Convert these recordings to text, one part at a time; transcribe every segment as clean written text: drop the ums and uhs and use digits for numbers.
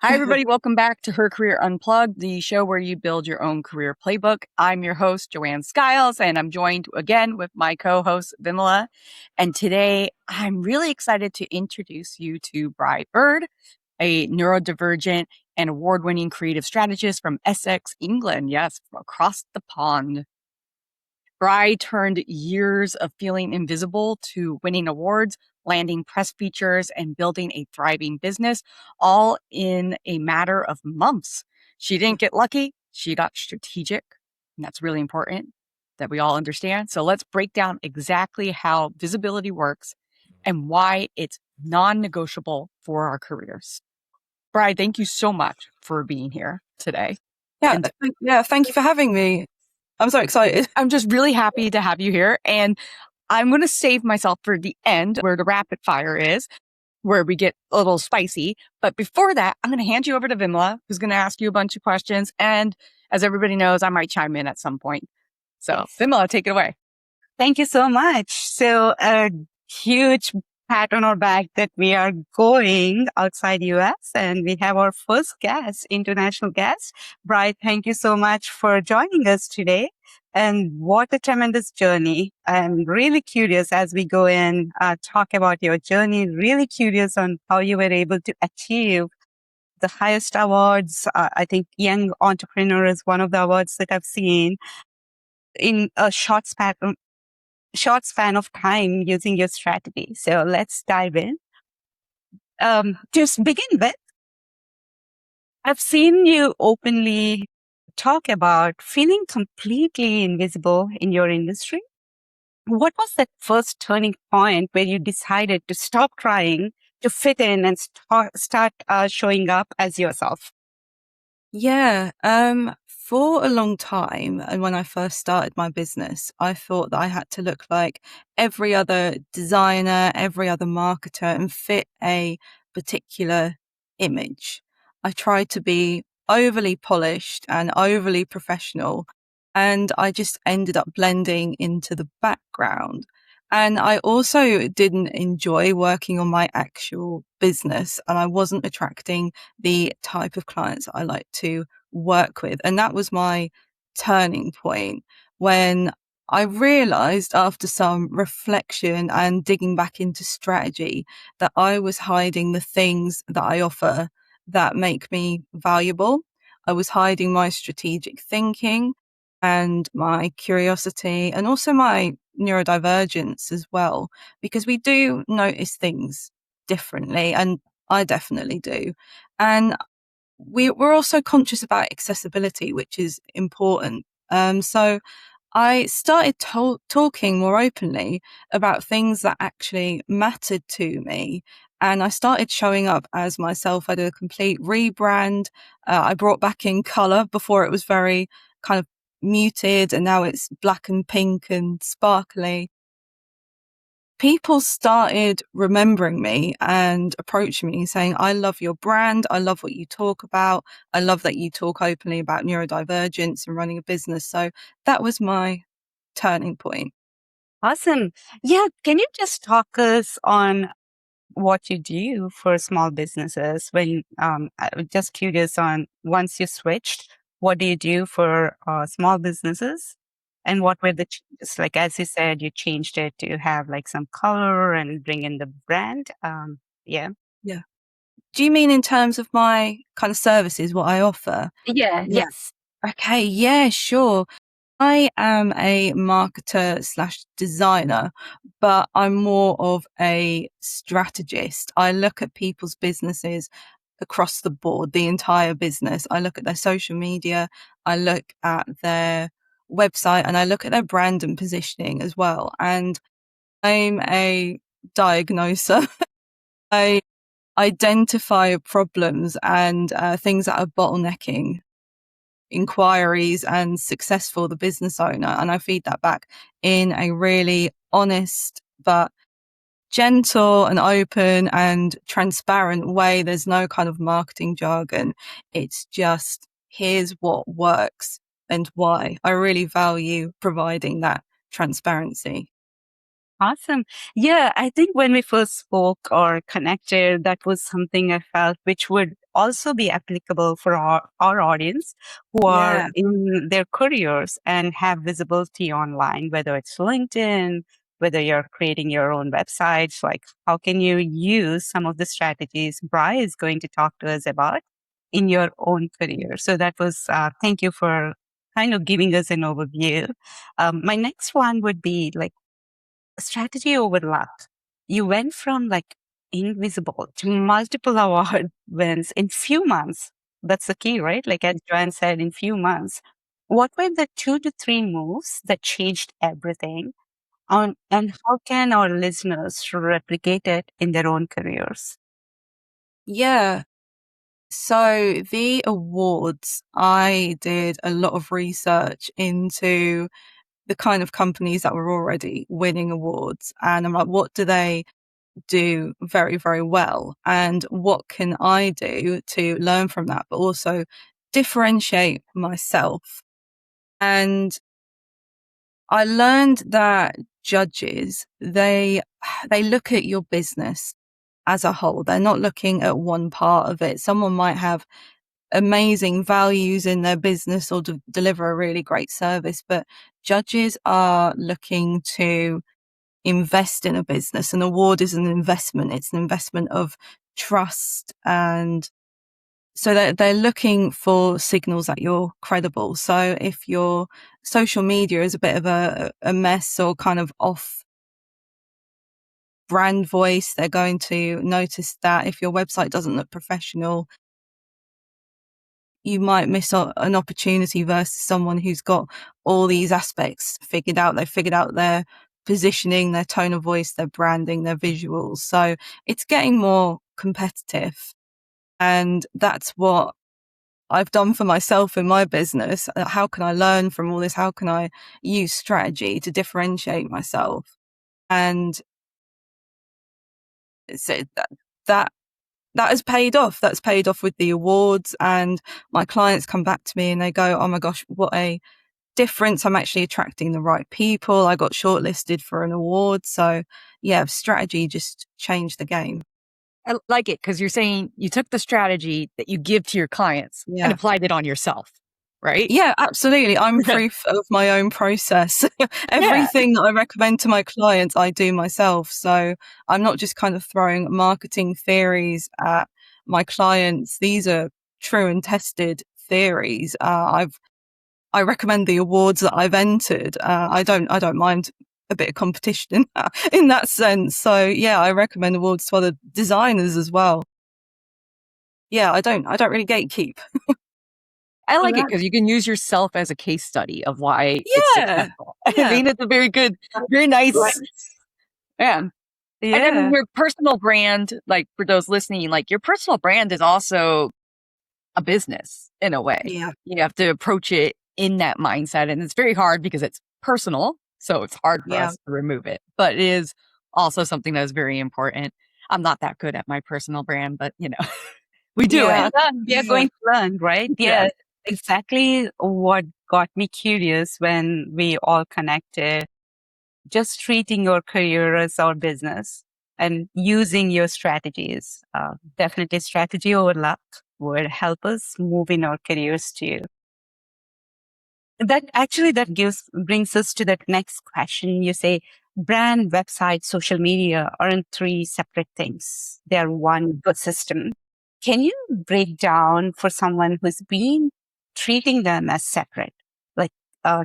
Hi, everybody. Welcome back to Her Career Unplugged, the show where you build your own career playbook. I'm your host, Joanne Skiles, and I'm joined again with my co-host, Vimala. And today, I'm really excited to introduce you to Bry Bird, a neurodivergent and award-winning creative strategist from Essex, England. Yes, from across the pond. Bry turned years of feeling invisible to winning awards, landing press features, and building a thriving business, all in a matter of months. She didn't get lucky. She got strategic. And that's really important that we all understand. So let's break down exactly how visibility works and why it's non-negotiable for our careers. Bry, thank you so much for being here today. Yeah, thank you for having me. I'm so excited. I'm just really happy to have you here. And I'm going to save myself for the end where the rapid fire is, where we get a little spicy. But before that, I'm going to hand you over to Vimla, who's going to ask you a bunch of questions. And as everybody knows, I might chime in at some point. So Vimla, take it away. Thank you so much. So a huge pat on our back that we are going outside US and we have our first guest, international guest. Bry, thank you so much for joining us today. And what a tremendous journey. I'm really curious as we go in, talk about your journey, really curious on how you were able to achieve the highest awards. I think Young Entrepreneur is one of the awards that I've seen in a short span of time using your strategy. So let's dive in. To begin with, I've seen you openly talk about feeling completely invisible in your industry. What was that first turning point where you decided to stop trying to fit in and start showing up as yourself? Yeah, for a long time, and when I first started my business, I thought that I had to look like every other designer, every other marketer, and fit a particular image. I tried to be overly polished and overly professional, and I just ended up blending into the background. And I also didn't enjoy working on my actual business, and I wasn't attracting the type of clients I like to work with. And that was my turning point when I realized after some reflection and digging back into strategy that I was hiding the things that I offer that make me valuable. I was hiding my strategic thinking and my curiosity and also my neurodivergence as well, because we do notice things differently, and I definitely do. And we're also conscious about accessibility, which is important. So I started talking more openly about things that actually mattered to me. And I started showing up as myself. I did a complete rebrand. I brought back in color. Before it was very kind of muted, and now it's black and pink and sparkly. People started remembering me and approaching me saying, I love your brand. I love what you talk about. I love that you talk openly about neurodivergence and running a business. So that was my turning point. Awesome. Yeah. Can you just talk us on what you do for small businesses when, I'm just curious on once you switched, what do you do for small businesses? And what were the changes? Like, as you said, you changed it to have like some color and bring in the brand. Yeah. Yeah. Do you mean in terms of my kind of services, what I offer? Yeah. Yeah. Yes. Okay. Yeah, sure. I am a marketer slash designer, but I'm more of a strategist. I look at people's businesses across the board, the entire business. I look at their social media, I look at their website, and I look at their brand and positioning as well. And I'm a diagnoser. I identify problems and things that are bottlenecking inquiries and success for the business owner. And I feed that back in a really honest, but gentle and open and transparent way. There's no kind of marketing jargon. It's just, here's what works and why. I really value providing that transparency. Awesome. Yeah, I think when we first spoke or connected, that was something I felt which would also be applicable for our audience who are Yeah. in their careers and have visibility online, whether it's LinkedIn, whether you're creating your own websites, like how can you use some of the strategies Bry is going to talk to us about in your own career. So that was, thank you for kind of giving us an overview. My next one would be like strategy overlap. You went from like invisible to multiple award wins in few months. That's the key, right? Like as Joanne said, in few months. What were the 2 to 3 moves that changed everything? And how can our listeners replicate it in their own careers? Yeah. So the awards, I did a lot of research into the kind of companies that were already winning awards. And I'm like, what do they do very, very well? And what can I do to learn from that, but also differentiate myself? And I learned that judges, they look at your business as a whole. They're not looking at one part of it. Someone might have amazing values in their business or deliver a really great service, but judges are looking to invest in a business. An award is an investment. It's an investment of trust. And so they're looking for signals that you're credible. So if your social media is a bit of a mess or kind of off brand voice, they're going to notice that. If your website doesn't look professional, you might miss an opportunity versus someone who's got all these aspects figured out. They've figured out their positioning, their tone of voice, their branding, their visuals. So it's getting more competitive. And that's what I've done for myself in my business. How can I learn from all this? How can I use strategy to differentiate myself? And so that has paid off. That's paid off with the awards, and my clients come back to me and they go, oh my gosh, what a difference. I'm actually attracting the right people. I got shortlisted for an award. So yeah, strategy just changed the game. I like it because you're saying you took the strategy that you give to your clients and Yeah. applied it on yourself, right? Yeah, absolutely. I'm proof of my own process. Everything that I recommend to my clients, I do myself. So I'm not just kind of throwing marketing theories at my clients. These are true and tested theories. I recommend the awards that I've entered. I don't mind a bit of competition in that sense. So yeah, I recommend awards to other designers as well. Yeah, I don't really gatekeep. I like it Well, because you can use yourself as a case study of why it's yeah. successful. I Yeah. mean, it's a very good, very nice. Yeah. And then Yeah. your personal brand, like for those listening, like your personal brand is also a business in a way. Yeah. You have to approach it in that mindset. And it's very hard because it's personal. So it's hard for Yeah. us to remove it. But it is also something that is very important. I'm not that good at my personal brand, but we do Yeah. it. We are going to learn, right? Yeah. Yeah, exactly what got me curious when we all connected. Just treating your career as our business and using your strategies. Definitely strategy overlap would help us move in our careers too. That brings us to that next question. You say brand, website, social media aren't 3 separate things. They're one ecosystem. Can you break down for someone who's been treating them as separate? Like,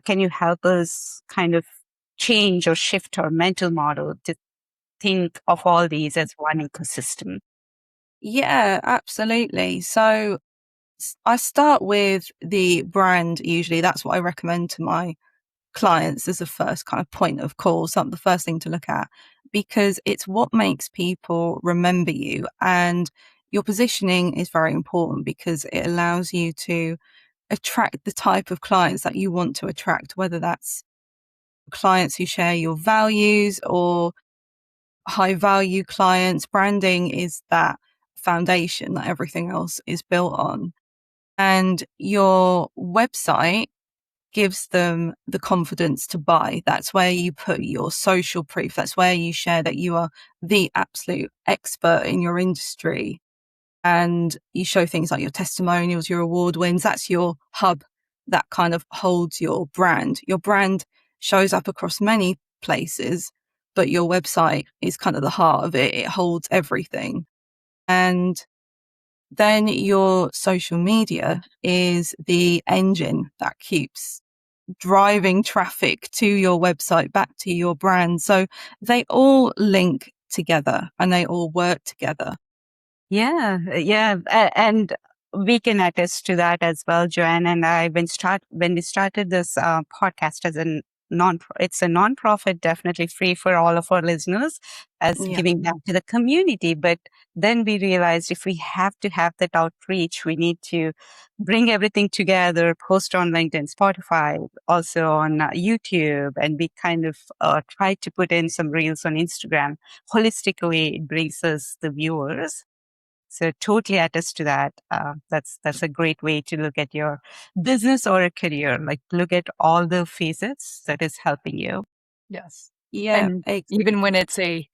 can you help us kind of change or shift our mental model to think of all these as one ecosystem? Yeah, absolutely. So I start with the brand. Usually that's what I recommend to my clients as the first kind of point of call, something the first thing to look at, because it's what makes people remember you. And your positioning is very important because it allows you to attract the type of clients that you want to attract, whether that's clients who share your values or high value clients. Branding is that foundation that everything else is built on. And your website gives them the confidence to buy. That's where you put your social proof. That's where you share that you are the absolute expert in your industry. and you show things like your testimonials, your award wins. That's your hub that kind of holds your brand. Your brand shows up across many places, but your website is kind of the heart of it. It holds everything. And then your social media is the engine that keeps driving traffic to your website, back to your brand. So they all link together and they all work together. Yeah, yeah, and we can attest to that as well, Joanne. And I when we started this podcast as it's a non-profit, definitely free for all of our listeners, as Yeah. giving back to the community. But then we realized if we have to have that outreach, we need to bring everything together, post on LinkedIn, Spotify, also on YouTube, and we kind of tried to put in some reels on Instagram. Holistically, it brings us the viewers. So totally attest to that. That's a great way to look at your business or a career. Like look at all the facets that is helping you. Yes. Yeah. And even when it's a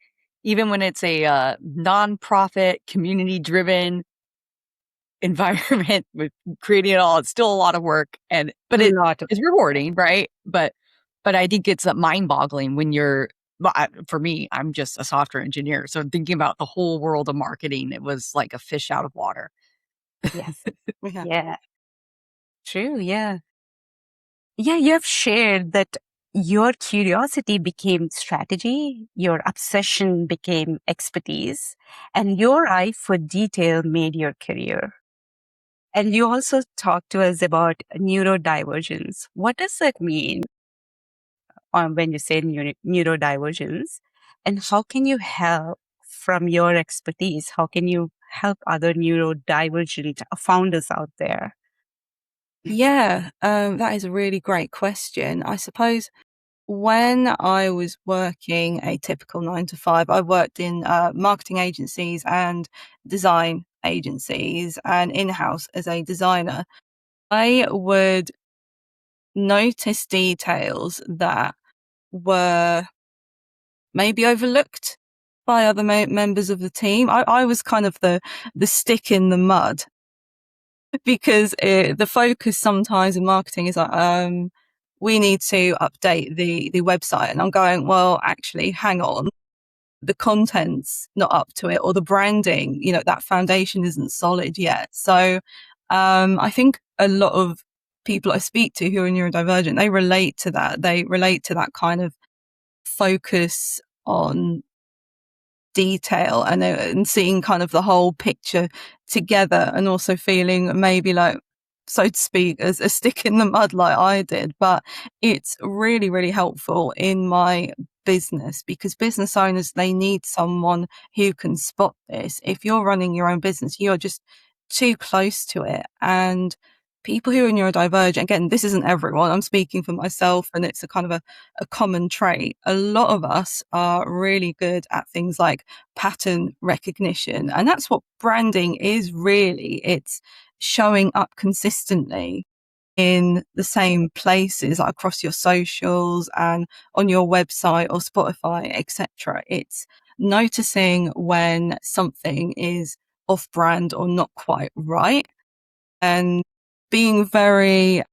nonprofit, community driven environment with creating it all, it's still a lot of work, but it is rewarding, right? But I think it's mind boggling when for me, I'm just a software engineer. So thinking about the whole world of marketing, it was like a fish out of water. Yes. Yeah. Yeah. True. Yeah. Yeah. You have shared that your curiosity became strategy, your obsession became expertise, and your eye for detail made your career. And you also talked to us about neurodivergence. What does that mean when you say neurodivergence? And how can you help from your expertise? How can you help other neurodivergent founders out there? Yeah, that is a really great question. I suppose when I was working a typical 9 to 5, I worked in marketing agencies and design agencies and in-house as a designer. I would notice details that were maybe overlooked by other members of the team. I was kind of the stick in the mud because the focus sometimes in marketing is like, we need to update the website. And I'm going, well, actually, hang on. The content's not up to it, or the branding, that foundation isn't solid yet. So, I think a lot of people I speak to who are neurodivergent, they relate to that. They relate to that kind of focus on detail and seeing kind of the whole picture together, and also feeling maybe like, so to speak, as a stick in the mud like I did. But it's really, really helpful in my business because business owners, they need someone who can spot this. If you're running your own business, you're just too close to it. And people who are neurodivergent, again, this isn't everyone, I'm speaking for myself, and it's a kind of a common trait. A lot of us are really good at things like pattern recognition. And that's what branding is really. It's showing up consistently in the same places, like across your socials and on your website or Spotify, etc. It's noticing when something is off brand or not quite right, and being very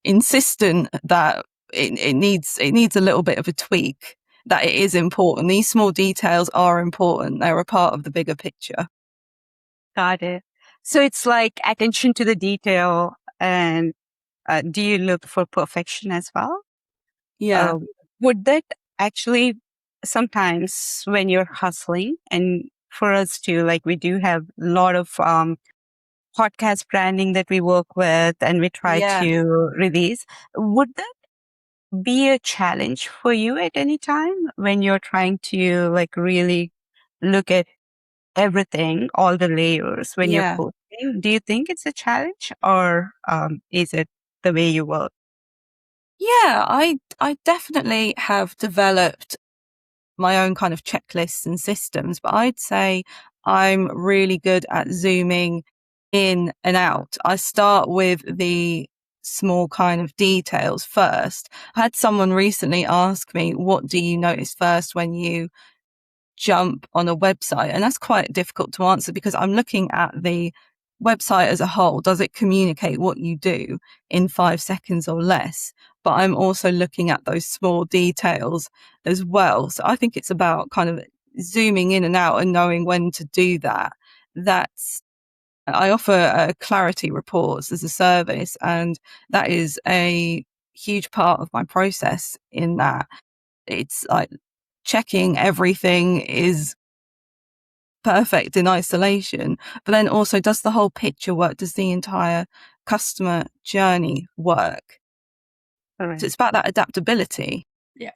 insistent that it needs a little bit of a tweak, that it is important. These small details are important. They're a part of the bigger picture. Got it. So it's like attention to the detail. And do you look for perfection as well? Yeah. Would that actually sometimes when you're hustling, and for us too, like we do have a lot of podcast branding that we work with and we try Yeah. to release, would that be a challenge for you at any time when you're trying to like really look at everything, all the layers when you're Yeah. posting? Do you think it's a challenge, or is it the way you work? Yeah, I definitely have developed my own kind of checklists and systems, but I'd say I'm really good at zooming in and out. I start with the small kind of details first. I had someone recently ask me, what do you notice first when you jump on a website? And that's quite difficult to answer because I'm looking at the website as a whole. Does it communicate what you do in 5 seconds or less? But I'm also looking at those small details as well. So I think it's about kind of zooming in and out and knowing when to do that. I offer clarity reports as a service, and that is a huge part of my process in that it's like checking everything is perfect in isolation, but then also does the whole picture work? Does the entire customer journey work? Correct. So it's about that adaptability. Yeah.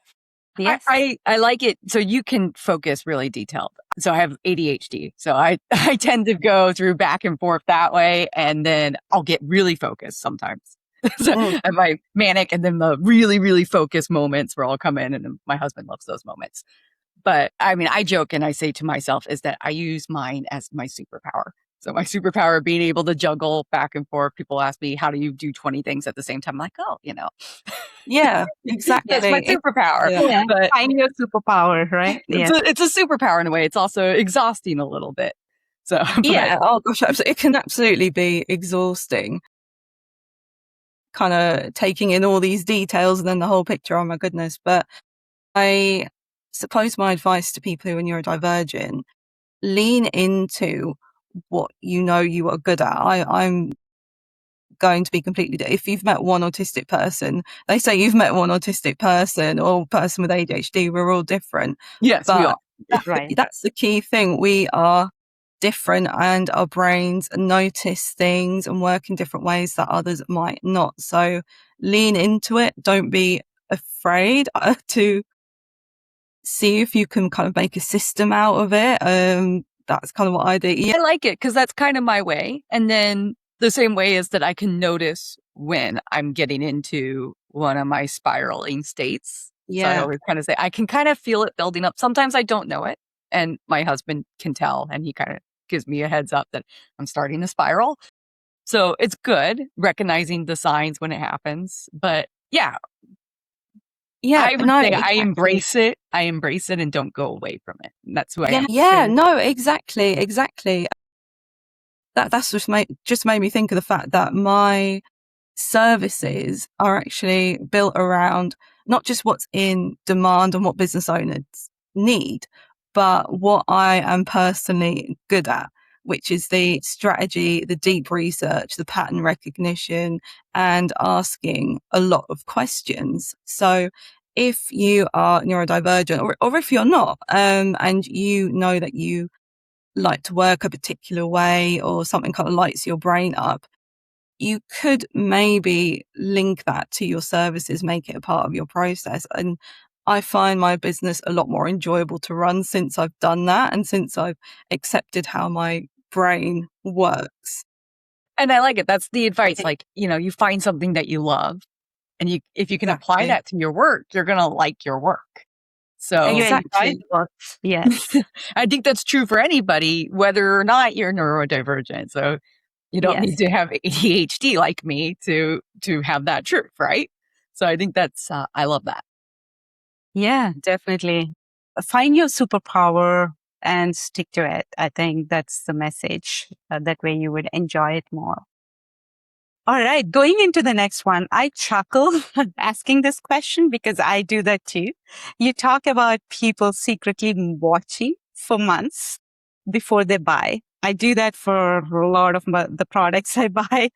Yes. I like it. So you can focus really detailed. So I have ADHD. So I tend to go through back and forth that way. And then I'll get really focused sometimes. So I have my manic and then the really, really focused moments where I'll come in, and then my husband loves those moments. But I mean, I joke and I say to myself is that I use mine as my superpower. So my superpower being able to juggle back and forth. People ask me, how do you do 20 things at the same time? I'm like, oh, Yeah, exactly. that's my superpower. Yeah. But Find your superpower, right? Yeah. it's a superpower in a way. It's also exhausting a little bit. So Yeah. Oh gosh, it can absolutely be exhausting. Kind of taking in all these details and then the whole picture. Oh my goodness. But I suppose my advice to people who are neurodivergent, lean into what you know you are good at. I'm going to be completely if you've met one autistic person, they say you've met one autistic person or person with ADHD, we're all different. yes, we But are. Right. that's the key thing. We are different, and our brains notice things and work in different ways that others might not. So lean into it. Don't be afraid to see if you can kind of make a system out of it. That's kind of what I do. Yeah. I like it because that's kind of my way. And then the same way is that I can notice when I'm getting into one of my spiraling states. So I always kind of say, I can kind of feel it building up. Sometimes I don't know it. And my husband can tell, and he kind of gives me a heads up that I'm starting to spiral. So it's good recognizing the signs when it happens. But yeah, I would say exactly. I embrace it. I embrace it and don't go away from it. And that's who I am. Yeah, no, exactly. That's just made me think of the fact that my services are actually built around not just what's in demand and what business owners need, but what I am personally good at, which is the strategy, the deep research, the pattern recognition, and asking a lot of questions. So if you are neurodivergent or if you're not, and you know that you like to work a particular way or something kind of lights your brain up, you could maybe link that to your services, make it a part of your process. And I find my business a lot more enjoyable to run since I've done that and since I've accepted how my brain works. And I like it. That's the advice. Like, you find something that you love, and if you can apply that to your work, you're going to like your work. So Exactly. Yes. I think that's true for anybody, whether or not you're neurodivergent. So you don't need to have ADHD like me to have that truth, right? So I think that's, I love that. Yeah, definitely. Find your superpower and stick to it. I think that's the message. That way you would enjoy it more. All right, going into the next one, I chuckle asking this question because I do that too. You talk about people secretly watching for months before they buy. I do that for a lot of the products I buy.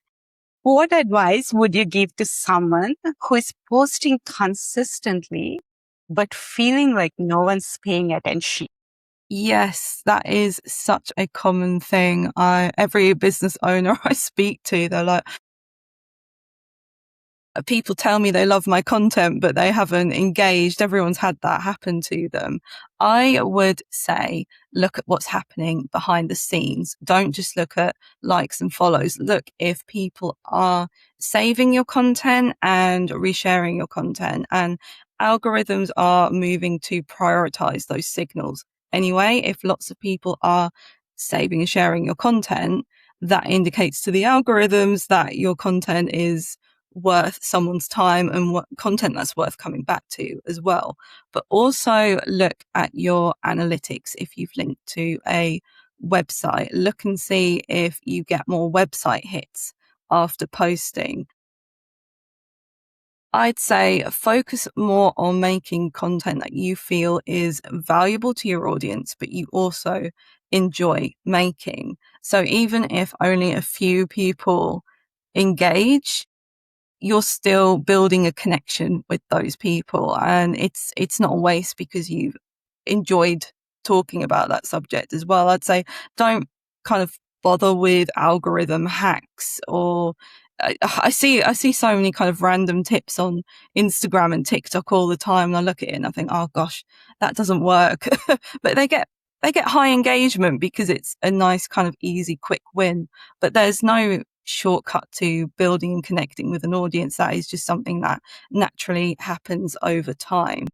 What advice would you give to someone who is posting consistently, but feeling like no one's paying attention? Yes, that is such a common thing. Every business owner I speak to, they're like, people tell me they love my content, but they haven't engaged. Everyone's had that happen to them. I would say, look at what's happening behind the scenes. Don't just look at likes and follows. Look if people are saving your content and resharing your content, and algorithms are moving to prioritize those signals. Anyway, if lots of people are saving and sharing your content, that indicates to the algorithms that your content is worth someone's time and what content that's worth coming back to as well. But also look at your analytics. If you've linked to a website, look and see if you get more website hits after posting. I'd say focus more on making content that you feel is valuable to your audience, but you also enjoy making. So even if only a few people engage, you're still building a connection with those people, and it's not a waste because you've enjoyed talking about that subject as well. I'd say don't kind of bother with algorithm hacks or I see so many kind of random tips on Instagram and TikTok all the time, and I look at it and I think, oh gosh, that doesn't work. But they get high engagement because it's a nice kind of easy, quick win. But there's no shortcut to building and connecting with an audience. That is just something that naturally happens over time.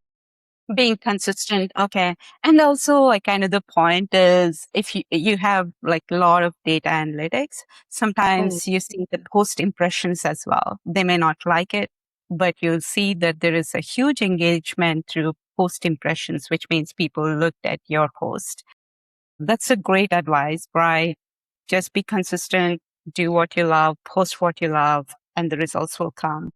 Being consistent. Okay. And also like kind of the point is if you have like a lot of data analytics, sometimes you see the post impressions as well. They may not like it, but you'll see that there is a huge engagement through post impressions, which means people looked at your post. That's a great advice, Bry. Just be consistent, do what you love, post what you love, and the results will come.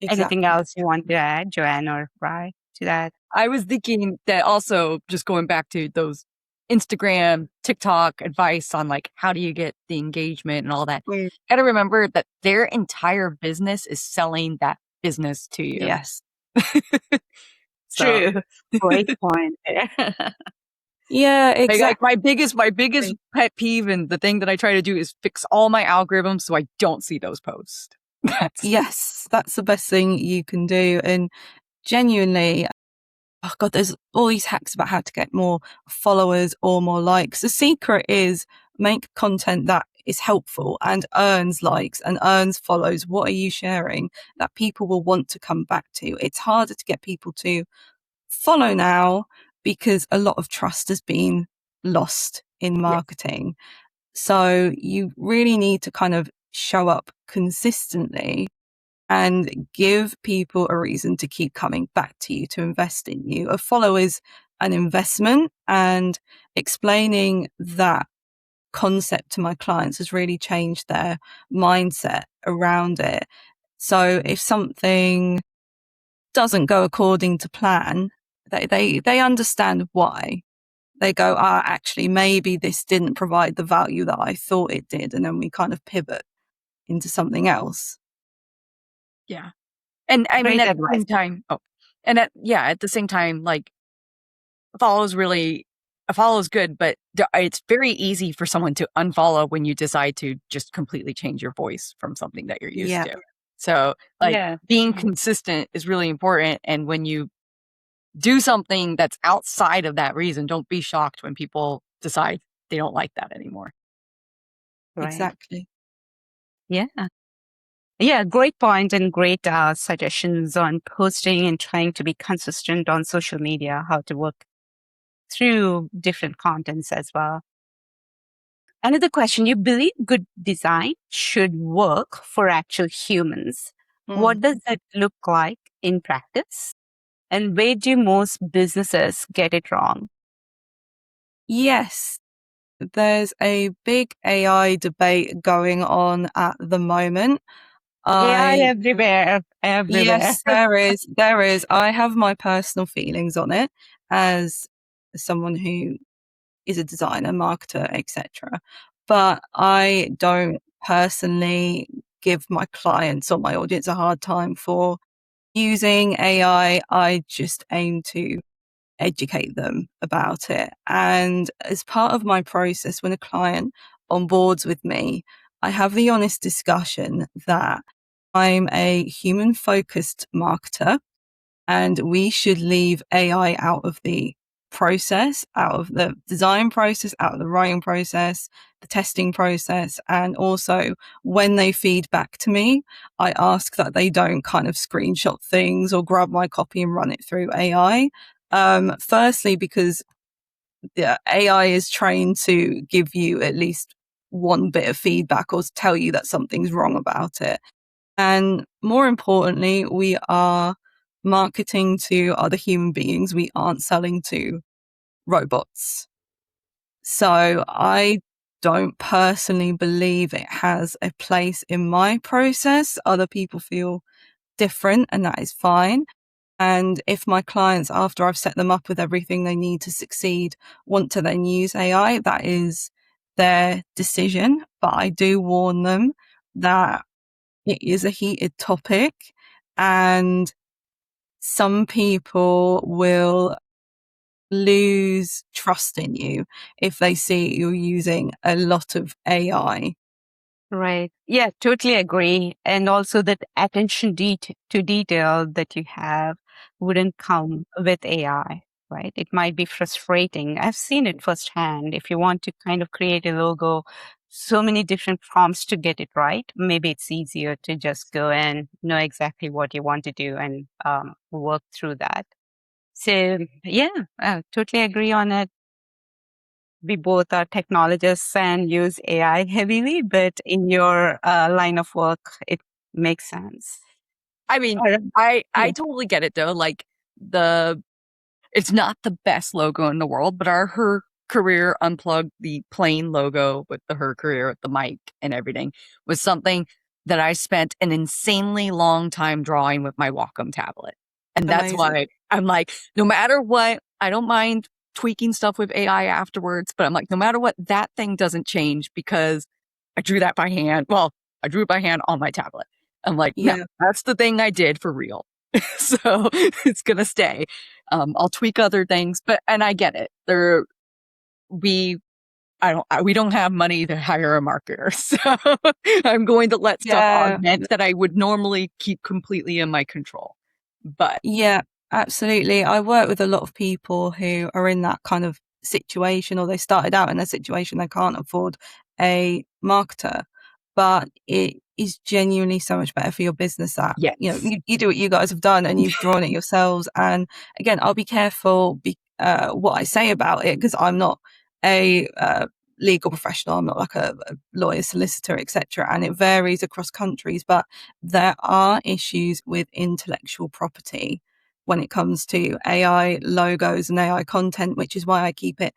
Exactly. Anything else you want to add, Joanne or Bry, to that? I was thinking that also just going back to those Instagram, TikTok advice on like, how do you get the engagement and all that? Got to remember that their entire business is selling that business to you. Yes. True. Great point. Yeah, exactly. Like my biggest pet peeve and the thing that I try to do is fix all my algorithms so I don't see those posts. Yes, that's the best thing you can do. And genuinely, oh God, there's all these hacks about how to get more followers or more likes. The secret is make content that is helpful and earns likes and earns follows. What are you sharing that people will want to come back to? It's harder to get people to follow now because a lot of trust has been lost in marketing. So you really need to kind of show up consistently and give people a reason to keep coming back to you, to invest in you. A follow is an investment, and explaining that concept to my clients has really changed their mindset around it. So if something doesn't go according to plan, they understand why. They go, actually, maybe this didn't provide the value that I thought it did. And then we kind of pivot into something else. Yeah. And I mean, Great at the same time, at the same time, like a follow is good, but it's very easy for someone to unfollow when you decide to just completely change your voice from something that you're used to. So like being consistent is really important. And when you do something that's outside of that reason, don't be shocked when people decide they don't like that anymore. Right. Exactly. Yeah. Yeah, great point and great suggestions on posting and trying to be consistent on social media, how to work through different contents as well. Another question, you believe good design should work for actual humans. What does that look like in practice? And where do most businesses get it wrong? Yes, there's a big AI debate going on at the moment. AI everywhere. Yes, there is. I have my personal feelings on it as someone who is a designer, marketer, etc. But I don't personally give my clients or my audience a hard time for using AI. I just aim to educate them about it. And as part of my process, when a client onboards with me, I have the honest discussion that I'm a human focused marketer and we should leave AI out of the process, out of the design process, out of the writing process, the testing process. And also when they feed back to me, I ask that they don't kind of screenshot things or grab my copy and run it through AI. Firstly, because the AI is trained to give you at least one bit of feedback or tell you that something's wrong about it. And more importantly, we are marketing to other human beings. We aren't selling to robots. So I don't personally believe it has a place in my process. Other people feel different, and that is fine. And if my clients, after I've set them up with everything they need to succeed, want to then use AI, that is their decision. But I do warn them that it is a heated topic, and some people will lose trust in you if they see you're using a lot of AI. Right. Yeah, totally agree. And also that attention to detail that you have wouldn't come with AI, right? It might be frustrating. I've seen it firsthand. If you want to kind of create a logo, so many different prompts to get it right. Maybe it's easier to just go and know exactly what you want to do and work through that. So yeah, I totally agree on it. We both are technologists and use AI heavily, but in your line of work, it makes sense. I mean, Or- I yeah, totally get it though. Like it's not the best logo in the world, but our Her Career Unplugged, the plain logo with the Her Career with the mic and everything, was something that I spent an insanely long time drawing with my Wacom tablet. And that's Amazing. why I'm like, no matter what, I don't mind tweaking stuff with AI afterwards, but I'm like, no matter what, that thing doesn't change because I drew that by hand. Well, I drew it by hand on my tablet. I'm like, no, Yeah. that's the thing I did for real. So it's going to stay. I'll tweak other things, and I get it. We, we don't have money to hire a marketer. So I'm going to let stuff Yeah. augment that I would normally keep completely in my control. But Yeah, absolutely. I work with a lot of people who are in that kind of situation, or they started out in a situation they can't afford a marketer, but it is genuinely so much better for your business that, yes, you do what you guys have done and you've drawn it yourselves. And again, I'll be careful what I say about it, because I'm not a legal professional. I'm not like a lawyer, solicitor, etc. And it varies across countries, but there are issues with intellectual property when it comes to AI logos and AI content, which is why I keep it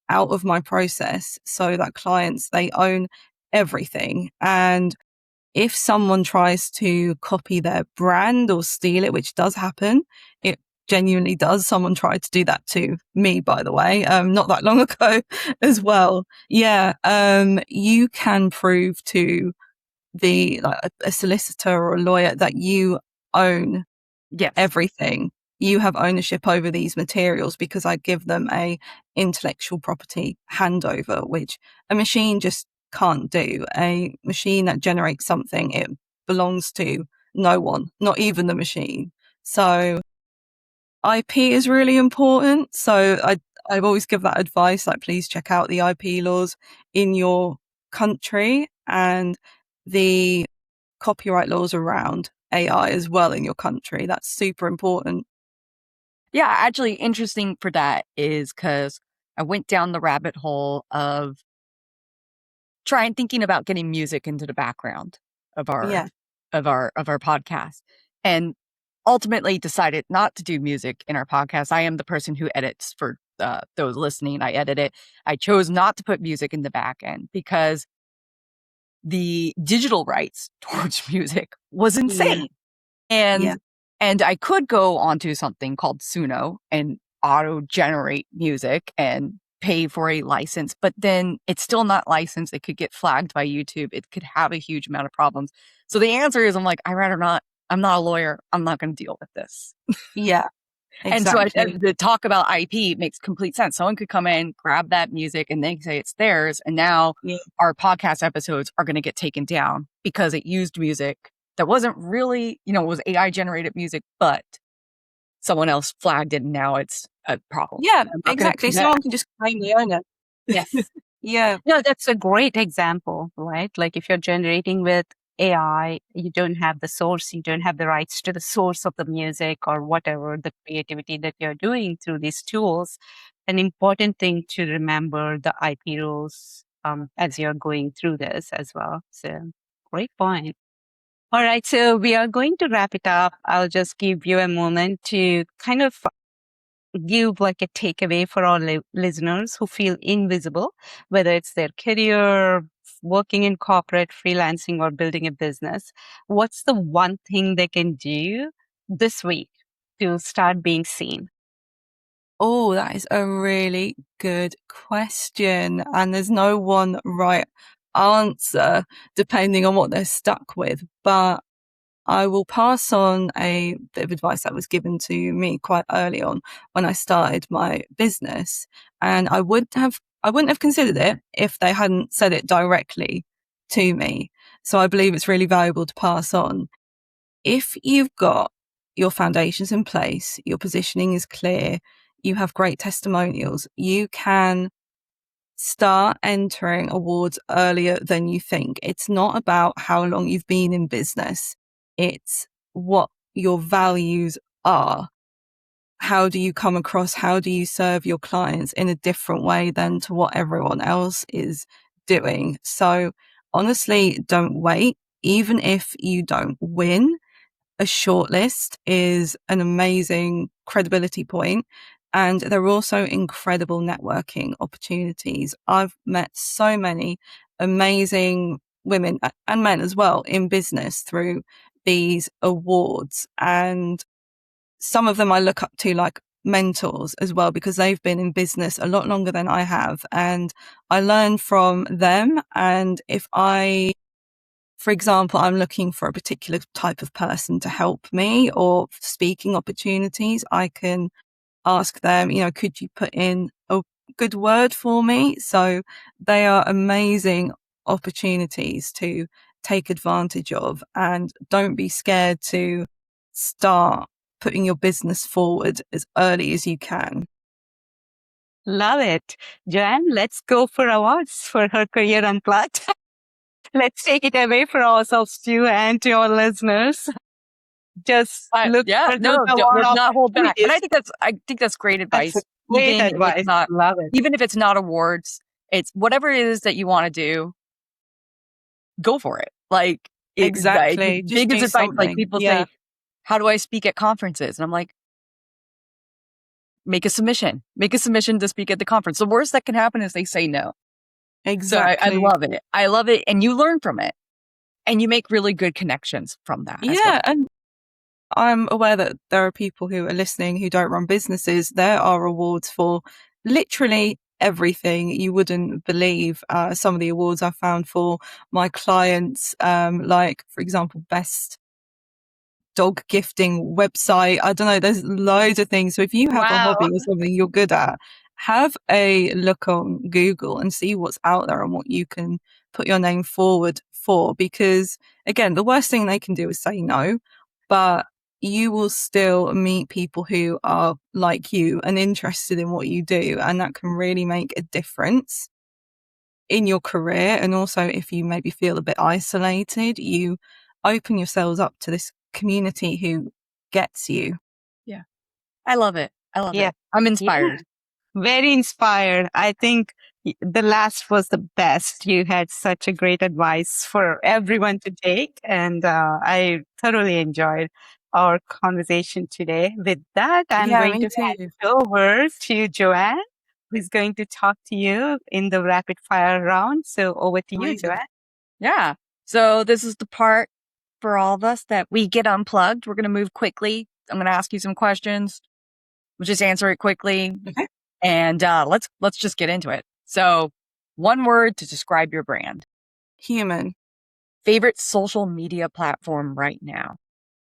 out of my process, so that clients, they own everything. And if someone tries to copy their brand or steal it, which does happen, it genuinely does. Someone tried to do that to me, by the way, not that long ago as well. Yeah. You can prove to a solicitor or a lawyer that you own yes, everything. You have ownership over these materials, because I give them a intellectual property handover, which a machine just can't do. A machine that generates something, it belongs to no one, not even the machine. So IP is really important. So I always give that advice, like, please check out the IP laws in your country and the copyright laws around AI as well in your country. That's super important. yeah. Actually, interesting for that is because I went down the rabbit hole of thinking about getting music into the background of our Yeah. podcast, and ultimately decided not to do music in our podcast. I am the person who edits for those listening. I edit it. I chose not to put music in the back end because the digital rights towards music was Yeah. insane. And Yeah. and I could go onto something called Suno and auto generate music and pay for a license, but then it's still not licensed. It could get flagged by YouTube. It could have a huge amount of problems. So the answer is, I'm like, I rather not. I'm not a lawyer. I'm not going to deal with this. Yeah. And so Exactly. the talk about IP makes complete sense. Someone could come in, grab that music, and they say it's theirs. And now Yeah. our podcast episodes are going to get taken down because it used music that wasn't really, it was AI generated music, but someone else flagged it and now it's a problem. Yeah. I'm not going Exactly. to. Someone can just claim the owner. yes. Yeah. No, that's a great example, right? Like if you're generating with AI, you don't have the source, you don't have the rights to the source of the music or whatever the creativity that you're doing through these tools. An important thing to remember the IP rules as you're going through this as well. So great point. All right. So we are going to wrap it up. I'll just give you a moment to kind of give like a takeaway for our listeners who feel invisible, whether it's their career, working in corporate, freelancing, or building a business. What's the one thing they can do this week to start being seen? Oh, that is a really good question. And there's no one right answer depending on what they're stuck with. But I will pass on a bit of advice that was given to me quite early on when I started my business. And I wouldn't have considered it if they hadn't said it directly to me. So I believe it's really valuable to pass on. If you've got your foundations in place, your positioning is clear, you have great testimonials, you can start entering awards earlier than you think. It's not about how long you've been in business. It's what your values are. How do you come across? How do you serve your clients in a different way than to what everyone else is doing? So honestly, don't wait. Even if you don't win, a shortlist is an amazing credibility point, and there are also incredible networking opportunities. I've met so many amazing women and men as well in business through these awards, and some of them I look up to like mentors as well, because they've been in business a lot longer than I have, and I learn from them. And if for example, I'm looking for a particular type of person to help me or speaking opportunities, I can ask them, could you put in a good word for me? So they are amazing opportunities to take advantage of, and don't be scared to start putting your business forward as early as you can. Love it. Joanne, let's go for awards for her career unplugged. Let's take it away for ourselves too and to our listeners. Just look for those award let's not hold back. And opportunities. I think that's great That's advice. great advice. Love it. Even if it's not awards, it's whatever it is that you want to do, go for it. Like Exactly. Just biggest do advice, like something. people Yeah. say, how do I speak at conferences? And I'm like, make a submission to speak at the conference. The worst that can happen is they say no. Exactly. So I love it. I love it. And you learn from it and you make really good connections from that. Yeah. As well. And I'm aware that there are people who are listening who don't run businesses. There are awards for literally everything. You wouldn't believe some of the awards I found for my clients, like, for example, best dog gifting website. I don't know, there's loads of things. So if you have a hobby or something you're good at, have a look on Google and see what's out there and what you can put your name forward for. Because again, the worst thing they can do is say no, but you will still meet people who are like you and interested in what you do. And that can really make a difference in your career. And also, if you maybe feel a bit isolated, you open yourselves up to this community who gets you. Yeah. I love it. Yeah. I'm inspired. Yeah. Very inspired. I think the last was the best. You had such a great advice for everyone to take. And I thoroughly enjoyed our conversation today. With that, I'm going to hand it over to Joanne, who's going to talk to you in the rapid fire round. So over to you, Joanne. Yeah. So this is the part for all of us that we get unplugged. We're going to move quickly. I'm going to ask you some questions. We'll just answer it quickly. Okay. And let's just get into it. So, one word to describe your brand. Human. Favorite social media platform right now.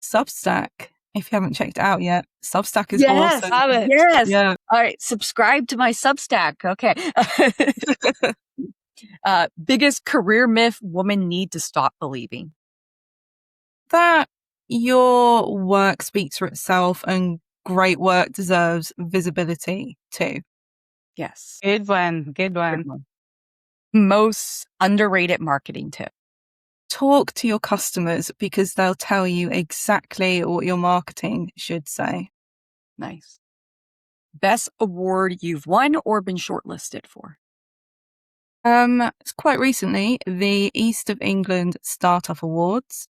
Substack. If you haven't checked it out yet, Substack is awesome. Love it. Yes. Yeah. All right. Subscribe to my Substack. Okay. Biggest career myth women need to stop believing. That your work speaks for itself and great work deserves visibility too. Yes. Good one. Good one. Most underrated marketing tip. Talk to your customers because they'll tell you exactly what your marketing should say. Nice. Best award you've won or been shortlisted for? It's quite recently, the East of England Startup Awards.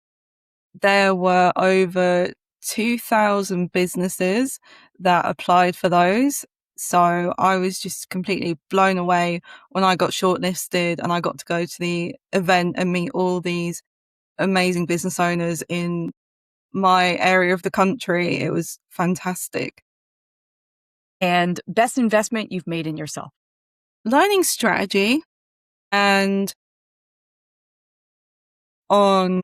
there were over 2,000 businesses that applied for those. So I was just completely blown away when I got shortlisted and I got to go to the event and meet all these amazing business owners in my area of the country. It was fantastic. And best investment you've made in yourself? Learning strategy and on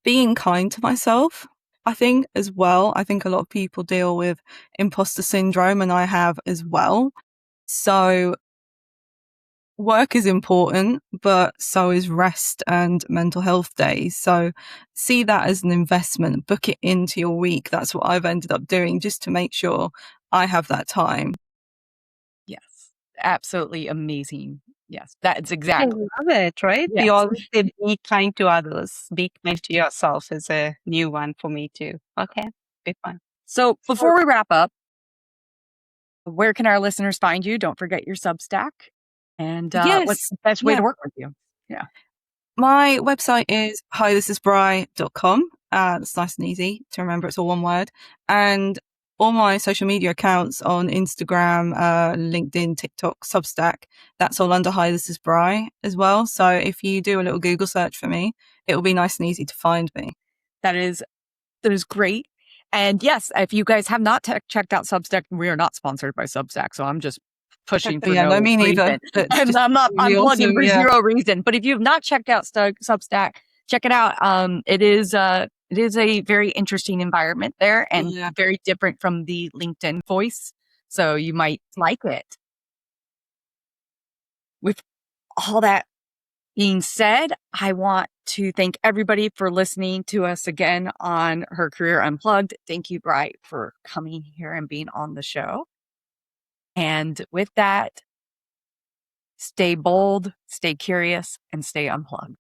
being kind to myself, I think, as well. I think a lot of people deal with imposter syndrome, and I have as well. So work is important, but so is rest and mental health days. So see that as an investment, book it into your week. That's what I've ended up doing just to make sure I have that time. Yes. Absolutely amazing. Yes. That's I exactly. love it, right? We Yes. always say be kind to others. Be kind to yourself is a new one for me too. Okay, good one. So before we wrap up, where can our listeners find you? Don't forget your Substack. And what's Yes. the best way Yeah. to work with you? Yeah. My website is hithisisbry.com. It's nice and easy to remember. It's all one word. And all my social media accounts on Instagram, LinkedIn, TikTok, Substack, that's all under Hi, This is Bry as well. So if you do a little Google search for me, it will be nice and easy to find me. That is great. And yes, if you guys have not checked out Substack, we are not sponsored by Substack. So I'm just pushing for Yeah, no, no me neither. reason. That's And just I'm really plugging awesome. for Yeah. zero reason. But if you've not checked out Substack, check it out. It is a very interesting environment there and Yeah. very different from the LinkedIn voice. So you might like it. With all that being said, I want to thank everybody for listening to us again on Her Career Unplugged. Thank you, Bry, for coming here and being on the show. And with that, stay bold, stay curious, and stay unplugged.